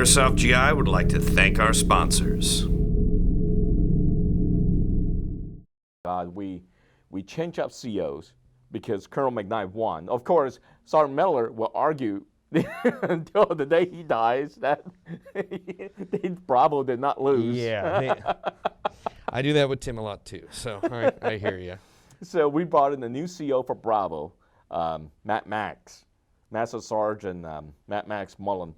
Airsoft GI would like to thank our sponsors. God, we change up COs because Colonel McKnight won. Of course, Sergeant Miller will argue until the day he dies that Bravo did not lose. Yeah, I do that with Tim a lot too, so I hear you. So we brought in a new CO for Bravo, Matt Max, Master Sergeant Matt Max Mullen.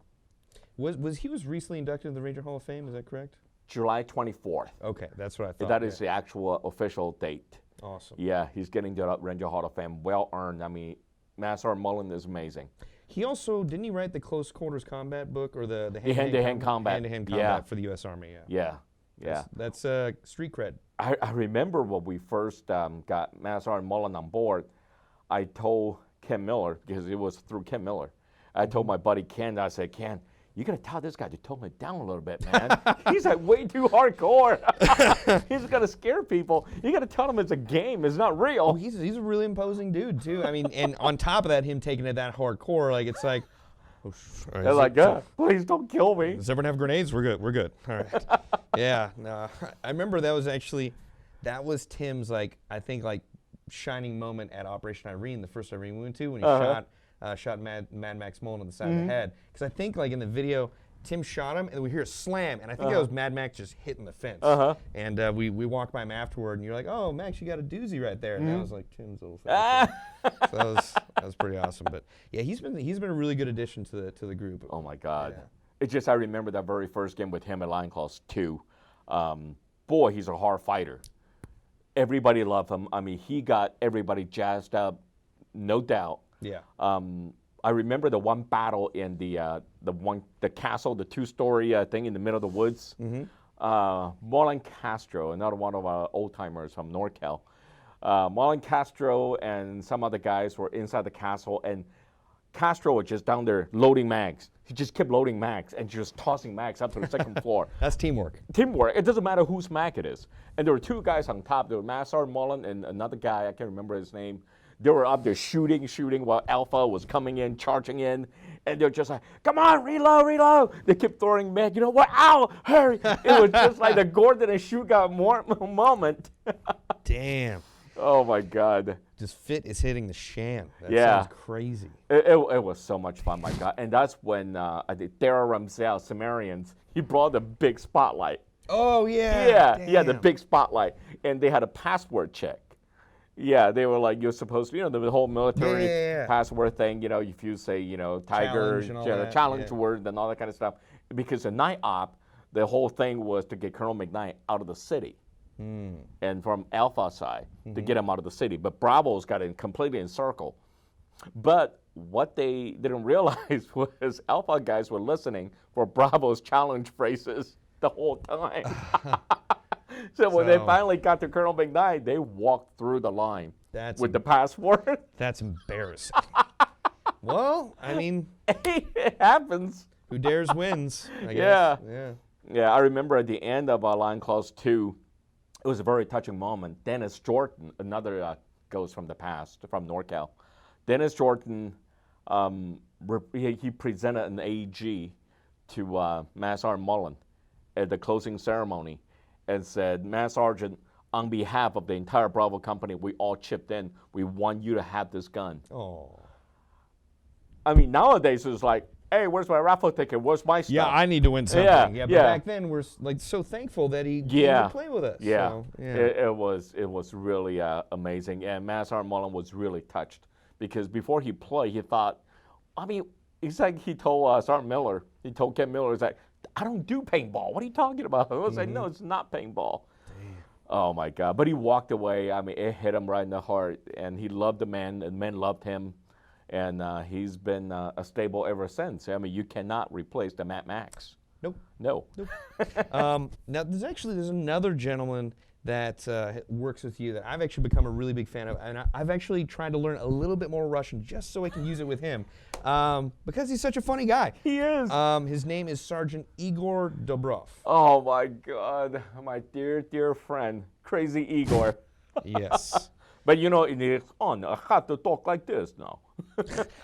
He was recently inducted into the Ranger Hall of Fame, is that correct? July 24th. Okay, that's what I thought. That is the actual official date. Awesome. Yeah, he's getting to the Ranger Hall of Fame. Well earned. I mean, Master Mullen is amazing. He also, didn't he write the Close Quarters Combat book or the hand-to-hand combat? Hand-to-hand combat for the U.S. Army, yeah. Yeah. That's street cred. I remember when we first got Master Mullen on board, I told Ken Miller, because it was through Ken Miller, I told my buddy Ken, I said, Ken, you got to tell this guy to tone it down a little bit, man. He's like way too hardcore. He's going to scare people. You got to tell him it's a game. It's not real. Oh, he's a really imposing dude, too. I mean, and on top of that, him taking it that hardcore, like, it's like, they're like, please don't kill me. Does everyone have grenades? We're good. We're good. All right. Yeah. No, I remember that was Tim's, like, I think, like, shining moment at Operation Irene, the first Irene we went to, when he shot Mad Max Mullen on the side of the head. Because I think, like, in the video, Tim shot him, and we hear a slam, and I think that was Mad Max just hitting the fence. And we walked by him afterward, and you're like, oh, Max, you got a doozy right there. And that was like Tim's little thing. So that was pretty awesome. But yeah, he's been a really good addition to the group. Oh my God. Yeah. It's just I remember that very first game with him at Lion Claws 2. Boy, he's a hard fighter. Everybody loved him. I mean, he got everybody jazzed up, no doubt. Yeah. I remember the one battle in the castle, the two-story thing in the middle of the woods. Marlon Castro, another one of our old-timers from NorCal. Marlon Castro and some other guys were inside the castle, and Castro was just down there loading mags. He just kept loading mags and just tossing mags up to the second floor. That's teamwork. Teamwork. It doesn't matter whose mag it is. And there were two guys on top. There were Master Mullen and another guy, I can't remember his name. They were up there shooting while Alpha was coming in, charging in. And they're just like, come on, reload. They kept throwing mag. You know what? Ow, hurry. It was just like the Gordon and Shootout moment. Damn. Oh, my God. Just Fit is hitting the shan. That sounds crazy. It was so much fun, my God. And that's when I think Dara Ramsell, Sumerians, he brought the big spotlight. Oh, yeah. Yeah, the big spotlight. And they had a password check. Yeah, they were like, you're supposed to, the whole military password thing, if you say, Tiger, challenge word and all that kind of stuff. Because the night op, the whole thing was to get Colonel McKnight out of the city. And from Alpha side, to get him out of the city. But Bravo's got it completely encircled. But what they didn't realize was Alpha guys were listening for Bravo's challenge phrases the whole time. So when they finally got to Colonel McKnight, they walked through the line with the password. That's embarrassing. Well, I mean, it happens. Who dares wins, I guess. Yeah, I remember at the end of Lion Claws 2, it was a very touching moment. Dennis Jordan, another ghost from the past, from NorCal. Dennis Jordan, he presented an AEG to Master Sergeant Mullen at the closing ceremony and said, Master Sergeant, on behalf of the entire Bravo company, we all chipped in. We want you to have this gun. Oh. I mean, nowadays it's like, hey, where's my raffle ticket? Where's my stuff? Yeah, I need to win something. But back then we're like so thankful that he came to play with us. Yeah, so, It was really amazing, and Master Sergeant Mullen was really touched because before he played, he thought, I mean, it's like he told Sergeant Miller, he told Ken Miller, he's like, I don't do paintball. What are you talking about? I was like, no, it's not paintball. Damn. Oh my God! But he walked away. I mean, it hit him right in the heart, and he loved the man, and men loved him. And he's been a stable ever since. I mean, you cannot replace the Matt Max. Nope. No. Now, there's another gentleman that works with you that I've actually become a really big fan of, and I've actually tried to learn a little bit more Russian just so I can use it with him, because he's such a funny guy. He is. His name is Sergeant Igor Dobrov. Oh my God, my dear friend, Crazy Igor. Yes. But I have to talk like this now.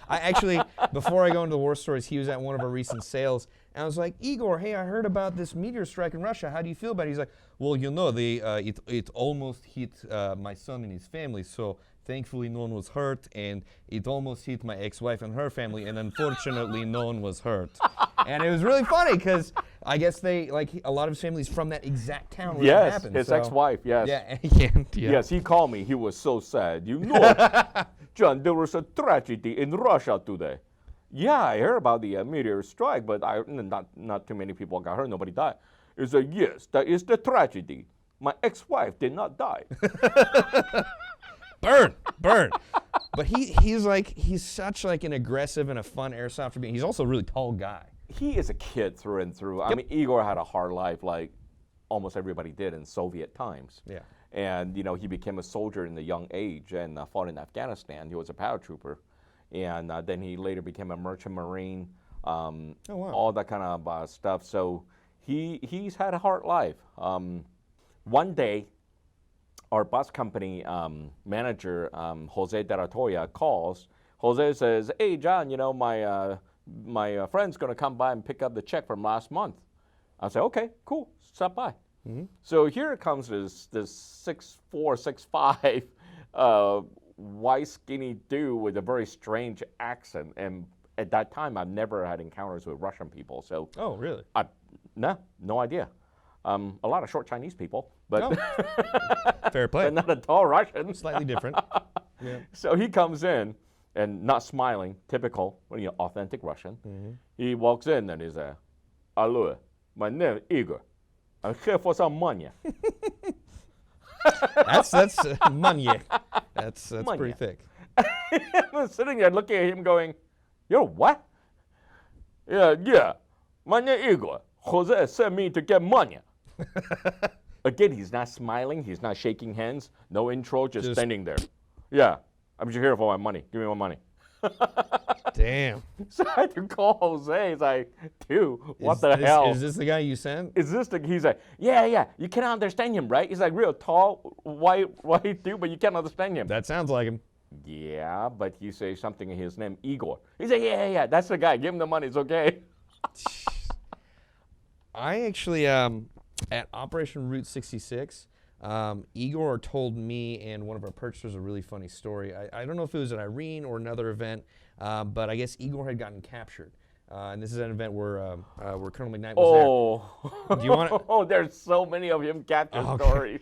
I actually, before I go into the war stories, he was at one of our recent sales. And I was like, Igor, hey, I heard about this meteor strike in Russia. How do you feel about it? He's like, well, it almost hit my son and his family, so thankfully no one was hurt, and it almost hit my ex-wife and her family, and unfortunately no one was hurt. And it was really funny because I guess a lot of his family's from that exact town where it happened. His ex-wife, yes. Yeah. Yes, he called me. He was so sad. You know, John, there was a tragedy in Russia today. Yeah, I heard about the meteor strike, but not too many people got hurt. Nobody died. He said, yes, that is the tragedy. My ex-wife did not die. Burn. But he's such like an aggressive and a fun airsofter being. He's also a really tall guy. He is a kid through and through. I mean, Igor had a hard life like almost everybody did in Soviet times. Yeah. And, he became a soldier in a young age and fought in Afghanistan. He was a paratrooper. And then he later became a merchant marine, all that kind of stuff. So he's had a hard life. One day, our bus company manager, Jose de la Toya, calls. Jose says, hey, John, my friend's going to come by and pick up the check from last month. I say, okay, cool, stop by. Mm-hmm. So here comes this 6'4", 6'5", white, skinny dude with a very strange accent. And at that time, I've never had encounters with Russian people. So oh, really? No idea. A lot of short Chinese people, but fair play. But not a tall Russian. Slightly different. Yeah. So he comes in and not smiling, typical, authentic Russian. Mm-hmm. He walks in and he's "Hello, my name is Igor. I'm here for some money." That's money. That's pretty thick. I'm sitting there looking at him going, "You're what?" Yeah. My name is Igor. Jose sent me to get money. Again, he's not smiling. He's not shaking hands. No intro, just standing there. Yeah, I'm just here for my money. Give me my money. Damn. So I had to call Jose. He's like, dude, what the hell? Is this the guy you sent? He's like, yeah. You cannot understand him, right? He's like real tall, white dude, but you can't understand him. That sounds like him. Yeah, but you say something in his name, Igor. He's like, yeah, that's the guy. Give him the money. It's okay. I actually, at Operation Route 66, Igor told me and one of our purchasers a really funny story. I don't know if it was at Irene or another event, but I guess Igor had gotten captured. And this is an event where Colonel McKnight was there. Do you want to? Oh, there's so many of him captured stories.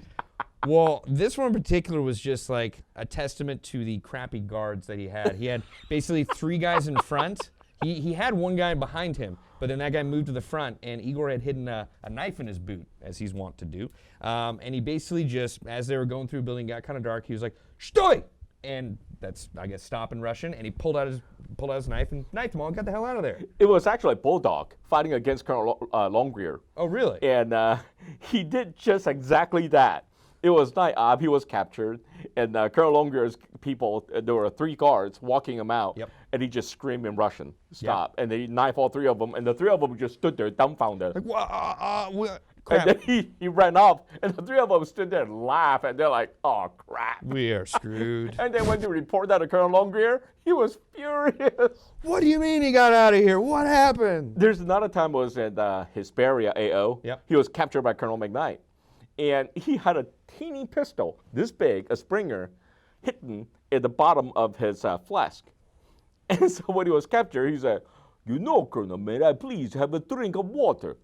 Well, this one in particular was just like a testament to the crappy guards that he had. He had basically 3 guys in front. He had one guy behind him, but then that guy moved to the front, and Igor had hidden a knife in his boot, as he's wont to do. And he basically just, as they were going through a building, got kind of dark, he was like, "Stoi!" And that's, I guess, stop in Russian, and he pulled out his knife and knifed them all and got the hell out of there. It was actually a bulldog fighting against Colonel Longrear. Oh, really? And he did just exactly that. It was night. He was captured, and Colonel Longrear's people, there were 3 guards walking him out, and he just screamed in Russian, "Stop!" And they knifed all 3 of them, and the 3 of them just stood there dumbfounded. Like, what? Crap. And then he ran off, and the 3 of them stood there and laughed, and they're like, "Oh, crap. We are screwed." And then when they report that to Colonel Longrear, he was furious. What do you mean he got out of here? What happened? There's another time was at Hesperia AO. Yep. He was captured by Colonel McKnight. And he had a teeny pistol, this big, a Springer, hidden at the bottom of his flask. And so when he was captured, he said, "Colonel, may I please have a drink of water?"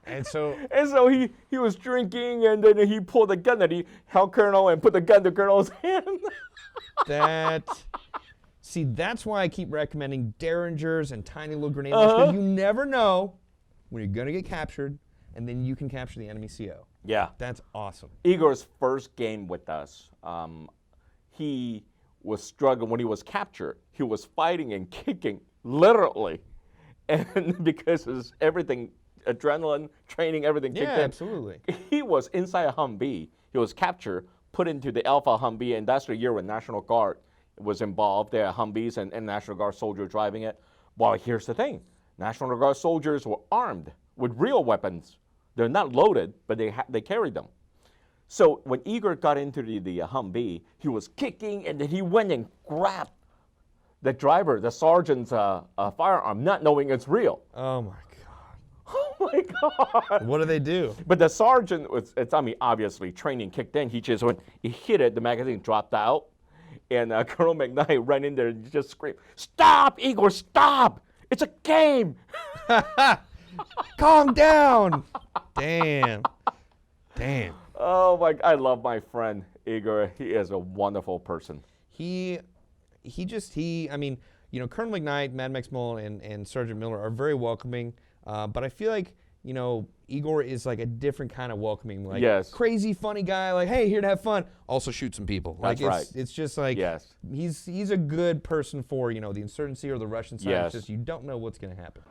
And so he was drinking, and then he pulled a gun and he held Colonel and put the gun to Colonel's hand. That's why I keep recommending Derringers and tiny little grenades, because you never know when you're going to get captured, and then you can capture the enemy CO. Yeah. That's awesome. Igor's first game with us, he was struggling. When he was captured, he was fighting and kicking, literally. And because his everything, adrenaline, training, everything kicked in. Yeah, absolutely. He was inside a Humvee. He was captured, put into the Alpha Humvee, and that's the year when National Guard was involved. There are Humvees and National Guard soldiers driving it. Well, here's the thing. National Guard soldiers were armed with real weapons. They're not loaded, but they carried them. So when Igor got into the Humvee, he was kicking, and then he went and grabbed the driver, the sergeant's firearm, not knowing it's real. Oh my God. Oh my God. What do they do? But the sergeant obviously training kicked in. He just went, he hit it, the magazine dropped out. And Colonel McKnight ran in there and just screamed, "Stop, Igor, stop! It's a game!" Calm down. Damn. Oh my, I love my friend Igor. He is a wonderful person. I mean, you know, Colonel McKnight, Mad Max Mullen, and Sergeant Miller are very welcoming. But I feel like, you know, Igor is like a different kind of welcoming, like crazy funny guy, like, hey, here to have fun. Also shoot some people. That's like, right. It's just like he's a good person for, you know, the insurgency or the Russian side. It's just you don't know what's going to happen.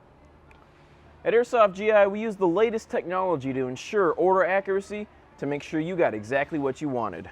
At Airsoft GI, we use the latest technology to ensure order accuracy to make sure you got exactly what you wanted.